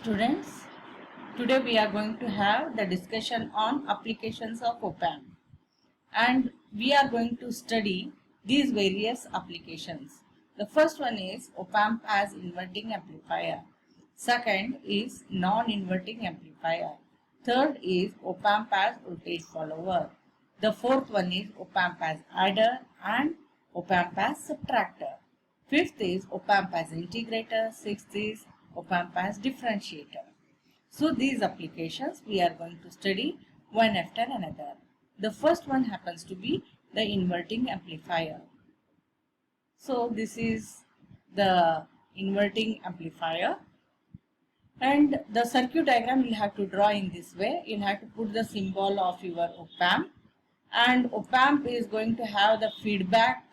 Students, today we are going to have the discussion on applications of op-amp, and we are going to study these various applications. The first one is op-amp as inverting amplifier. Second is non-inverting amplifier. Third is op-amp as voltage follower. The fourth one is op-amp as adder and op-amp as subtractor. Fifth is op-amp as integrator. Sixth is op-amp as differentiator. So these applications we are going to study one after another. The first one happens to be the inverting amplifier. So this is the inverting amplifier, and the circuit diagram you'll have to draw in this way. You'll have to put the symbol of your op-amp, and op-amp is going to have the feedback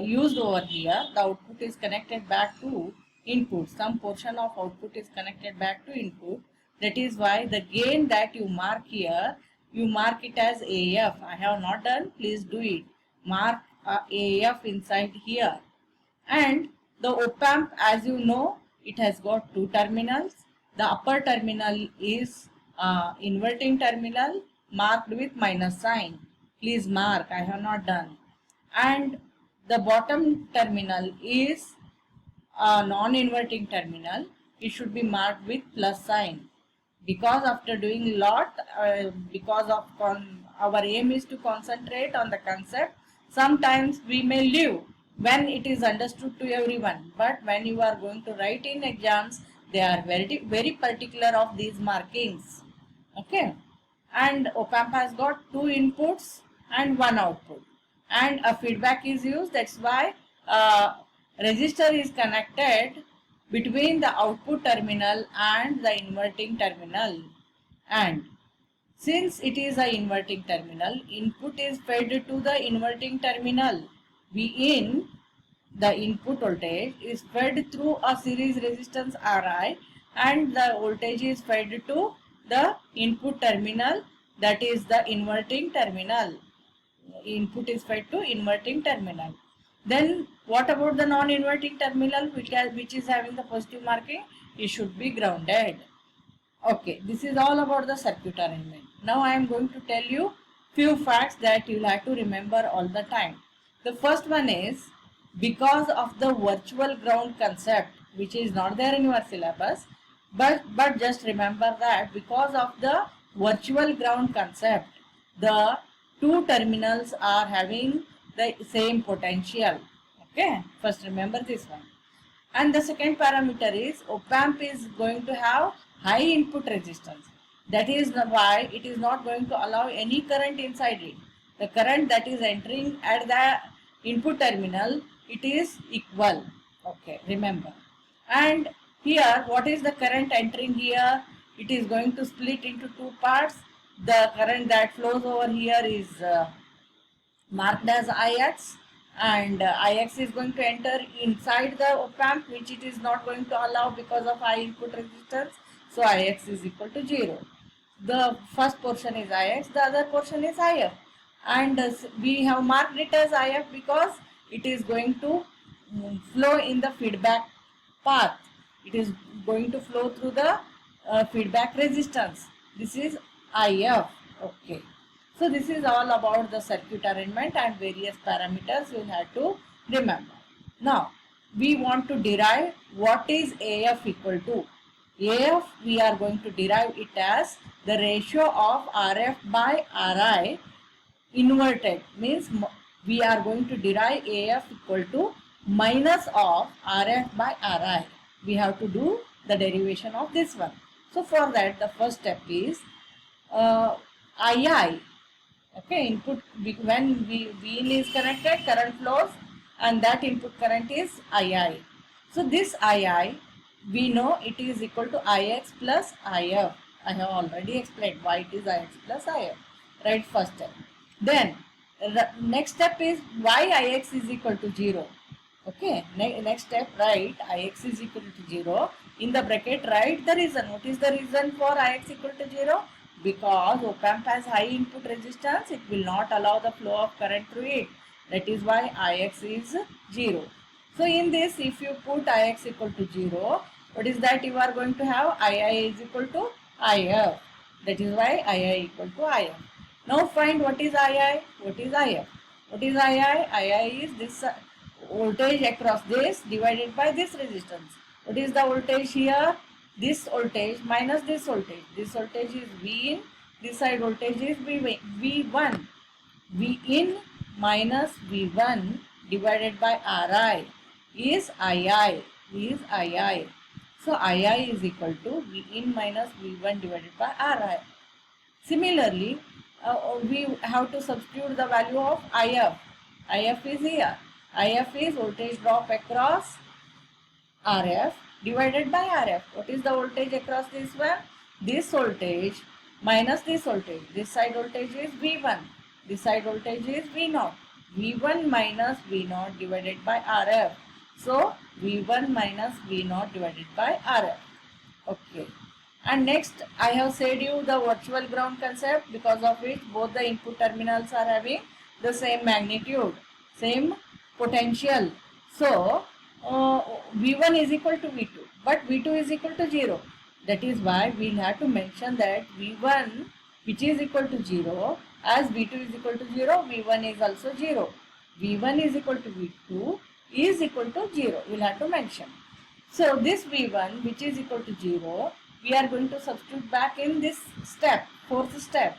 used over here. The output is connected back to input. Some portion of output is connected back to input. That is why the gain that you mark here, you mark it as AF. I have not done, please do it. Mark AF inside here. And the op-amp, as you know, it has got two terminals. The upper terminal is inverting terminal marked with minus sign. Please mark, I have not done. And the bottom terminal is a non-inverting terminal. It should be marked with plus sign. Because after doing a lot, because of our aim is to concentrate on the concept, sometimes we may leave when it is understood to everyone. But when you are going to write in exams, they are very particular of these markings. Okay. And op-amp has got two inputs and one output. And a feedback is used. That's why resistor is connected between the output terminal and the inverting terminal. And since it is a inverting terminal, input is fed to the inverting terminal. Vin, the input voltage, is fed through a series resistance Ri, and the voltage is fed to the input terminal, that is the inverting terminal. Input is fed to inverting terminal. Then what about the non-inverting terminal which is having the positive marking? It should be grounded. Okay, this is all about the circuit arrangement. Now I am going to tell you few facts that you will have to remember all the time. The first one is, because of the virtual ground concept, which is not there in your syllabus, but just remember that because of the virtual ground concept, the two terminals are having the same potential. Okay, first remember this one. And the second parameter is op-amp is going to have high input resistance. That is why it is not going to allow any current inside it. The current that is entering at the input terminal, it is equal. Okay, remember. And here, what is the current entering here? It is going to split into two parts. The current that flows over here is marked as Ix, and Ix is going to enter inside the op-amp, which it is not going to allow because of high input resistance. So Ix is equal to 0. The first portion is Ix, the other portion is If, and we have marked it as If because it is going to flow in the feedback path. It is going to flow through the feedback resistance. This is If. Okay. So this is all about the circuit arrangement and various parameters you have to remember. Now we want to derive what is AF equal to. AF, we are going to derive it as the ratio of RF by RI inverted. Means we are going to derive AF equal to minus of RF by RI. We have to do the derivation of this one. So for that, the first step is II. Okay, input, when Vin is connected, current flows, and that input current is II. So this II, we know it is equal to Ix plus If. I have already explained why it is Ix plus If. Right, first step. Then the next step is why Ix is equal to 0. Okay, next step, write Ix is equal to 0. In the bracket, write the reason. What is the reason for Ix equal to 0? Because op-amp has high input resistance, it will not allow the flow of current through it. That is why Ix is 0. So in this, if you put Ix equal to 0, What is that you are going to have? II is equal to IF. That is why II equal to IF. Now find what is II, what is IF. What is II? II is this voltage across this divided by this resistance. What is the voltage here? This voltage minus this voltage. This voltage is V in, this side voltage is V1. V in minus V1 divided by Ri is II. Is II. So II is equal to V in minus V1 divided by Ri. Similarly, we have to substitute the value of IF. IF is here. IF is voltage drop across RF divided by RF. What is the voltage across this one? This voltage minus this voltage. This side voltage is V1. This side voltage is V0. V1 minus V0 divided by RF. So, V1 minus V0 divided by RF. Okay. And next, I have said you the virtual ground concept, because of which both the input terminals are having the same magnitude, same potential. So, V1 is equal to V2, but V2 is equal to 0. That is why we will have to mention that V1 which is equal to 0, as V2 is equal to 0, V1 is also 0. V1 is equal to V2 is equal to 0. We will have to mention. So, this V1 which is equal to 0, we are going to substitute back in this step, fourth step.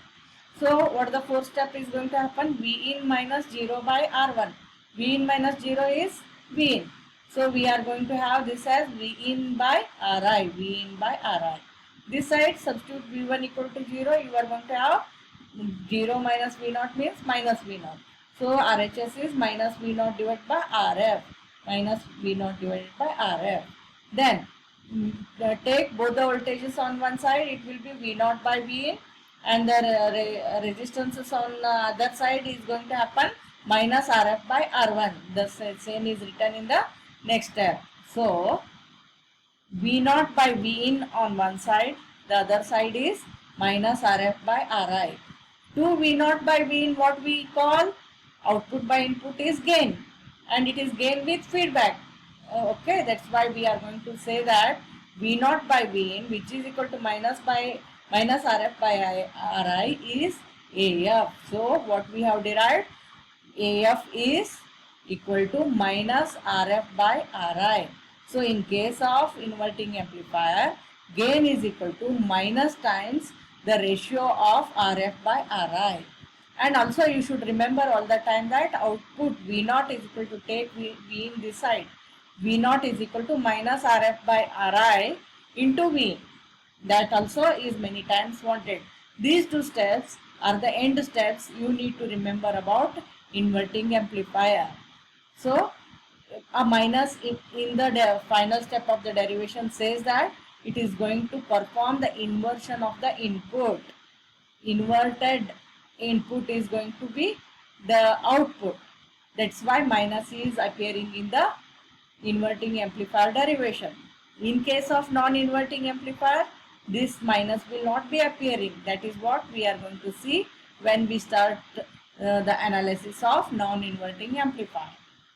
So, what the fourth step is going to happen? V in minus 0 by R1. V in minus 0 is V in. So, we are going to have this as V in by Ri. V in by Ri. This side, substitute V1 equal to 0. You are going to have 0 minus V0 means minus V0. So, RHS is minus V0 divided by RF. Minus V0 divided by RF. Then, take both the voltages on one side. It will be V0 by V in. And the resistances on the other side is going to happen minus RF by R1. The same is written in the next step. So, V0 by V in on one side, the other side is minus RF by Ri. To V0 by V in, what we call output by input is gain, and it is gain with feedback. Okay, that's why we are going to say that V0 by V in, which is equal to minus RF by Ri, is AF. So, what we have derived? AF is equal to minus RF by Ri. So, in case of inverting amplifier, gain is equal to minus times the ratio of RF by Ri. And also you should remember all the time that output V0 is equal to, take V in this side. V0 is equal to minus RF by Ri into V in. That also is many times wanted. These two steps are the end steps you need to remember about inverting amplifier. So, a minus in the final step of the derivation says that it is going to perform the inversion of the input. Inverted input is going to be the output. That's why minus is appearing in the inverting amplifier derivation. In case of non-inverting amplifier, this minus will not be appearing. That is what we are going to see when we start the analysis of non-inverting amplifier.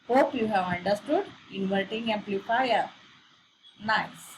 Hope you have understood inverting amplifier. Nice.